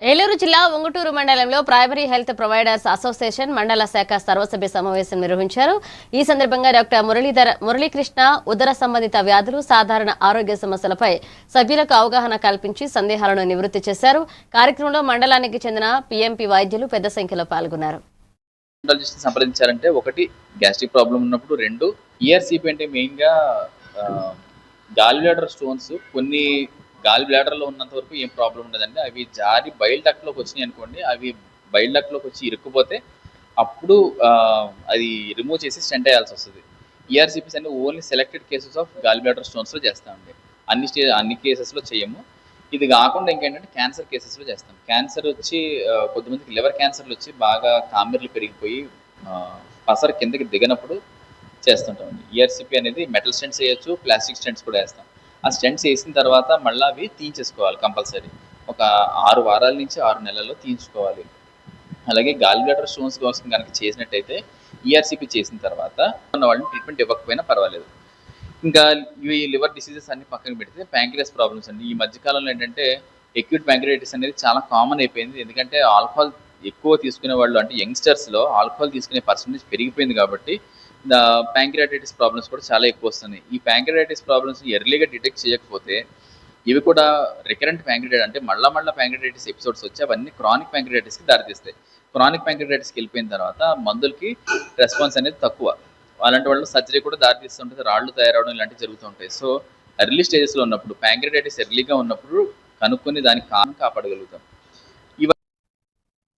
ఏలూరు జిల్లా ఉంగుటూరు మండలంలో primary health providers association మండల శాఖ సర్వసభ్య సమావేశం నిర్వహించారు. ఈ సందర్భంగా డాక్టర్ మురళీకృష్ణ ఉదర సంబంధిత వ్యాధులు, సాధారణ ఆరోగ్య సమస్యలపై సభ్యులకు అవగాహన కల్పించి సందేహాలను నివృత్తి చేశారు. కార్యక్రమంలో మండలానికి చెందిన పీఎంపీ వైద్యులు పెద్ద సంఖ్యలో పాల్గొన్నారు. సంప్రదించారంటే ఒకటి గ్యాస్ట్రిక్ ప్రాబ్లం ఉన్నప్పుడు, రెండు ఈఆర్సీపీ అంటే మెయిన్గా గాల్ బ్లాడర్ స్టోన్స్. కొన్ని గాల్ బ్లాడర్లో ఉన్నంత వరకు ఏం ప్రాబ్లం ఉండదండి. అవి జారి బైల్ డక్ట్లోకి వచ్చినాయి అనుకోండి, అవి బైల్ డక్ట్లోకి వచ్చి ఇరుక్కుపోతే అప్పుడు అది రిమూవ్ చేసి స్టెంట్ వేయాల్సి వస్తుంది. ఈఆర్సీపీస్ అంటే only selected cases of gallbladder స్టోన్స్లో చేస్తామండి. అన్ని కేసెస్లో చేయము. ఇది కాకుండా ఇంకేంటంటే క్యాన్సర్ కేసెస్లో చేస్తాం. క్యాన్సర్ వచ్చి కొద్దిమందికి లివర్ క్యాన్సర్లు వచ్చి బాగా కామెర్లు పెరిగిపోయి పసరు కిందకి దిగినప్పుడు చేస్తుంటామండి. ఈఆర్సీపీ అనేది మెటల్ స్టెంట్స్ వేయచ్చు, ప్లాస్టిక్ స్టెంట్స్ కూడా వేస్తాం. ఆ స్టెంట్స్ వేసిన తర్వాత మళ్ళీ అవి తీయించేసుకోవాలి కంపల్సరీ. ఒక 6 వారాల నుంచి 6 నెలల్లో తీయించుకోవాలి. అలాగే గాల్ బ్లాడర్ స్టోన్స్ కోసం కనుక చేసినట్టయితే ఈఆర్సీపీ చేసిన తర్వాత ఉన్న వాళ్ళని ట్రీట్మెంట్ ఇవ్వకపోయినా పర్వాలేదు. ఇంకా ఇవి లివర్ డిసీజెస్ అన్ని పక్కన పెడితే ప్యాంక్రియాస్ ప్రాబ్లమ్స్ అండి. ఈ మధ్యకాలంలో ఏంటంటే ఎక్యూట్ ప్యాంక్రియాటిస్ అనేది చాలా కామన్ అయిపోయింది. ఎందుకంటే ఆల్కహాల్ ఎక్కువ తీసుకునే వాళ్ళు, అంటే యంగ్స్టర్స్లో ఆల్కహాల్ తీసుకునే పర్సంటేజ్ పెరిగిపోయింది కాబట్టి ప్యాంక్రియాటిస్ ప్రాబ్లమ్స్ కూడా చాలా ఎక్కువ వస్తున్నాయి. ఈ ప్యాంక్రియాటిస్ ప్రాబ్లమ్స్ ఎర్లీగా డిటెక్ట్ చేయకపోతే ఇవి కూడా రికరెంట్ ప్యాంక్రియాటిస్, అంటే మళ్ళా ప్యాంక్రియాటిస్ ఎపిసోడ్స్ వచ్చి అవన్నీ క్రానిక్ ప్యాంక్రియాటిస్కి దారితీస్తాయి. క్రానిక్ ప్యాంక్రియాటిస్కి వెళ్ళిపోయిన తర్వాత మందులకి రెస్పాన్స్ అనేది తక్కువ. అలాంటి వాళ్ళు సర్జరీ కూడా దారితీస్తుంటుంది, రాళ్ళు తయారవడం ఇలాంటివి జరుగుతూ ఉంటాయి. సో ఎర్లీ స్టేజెస్లో ఉన్నప్పుడు, ప్యాంక్రియాటిస్ ఎర్లీగా ఉన్నప్పుడు కనుక్కొని దానికి కారణం కాపాడగలుగుతాం.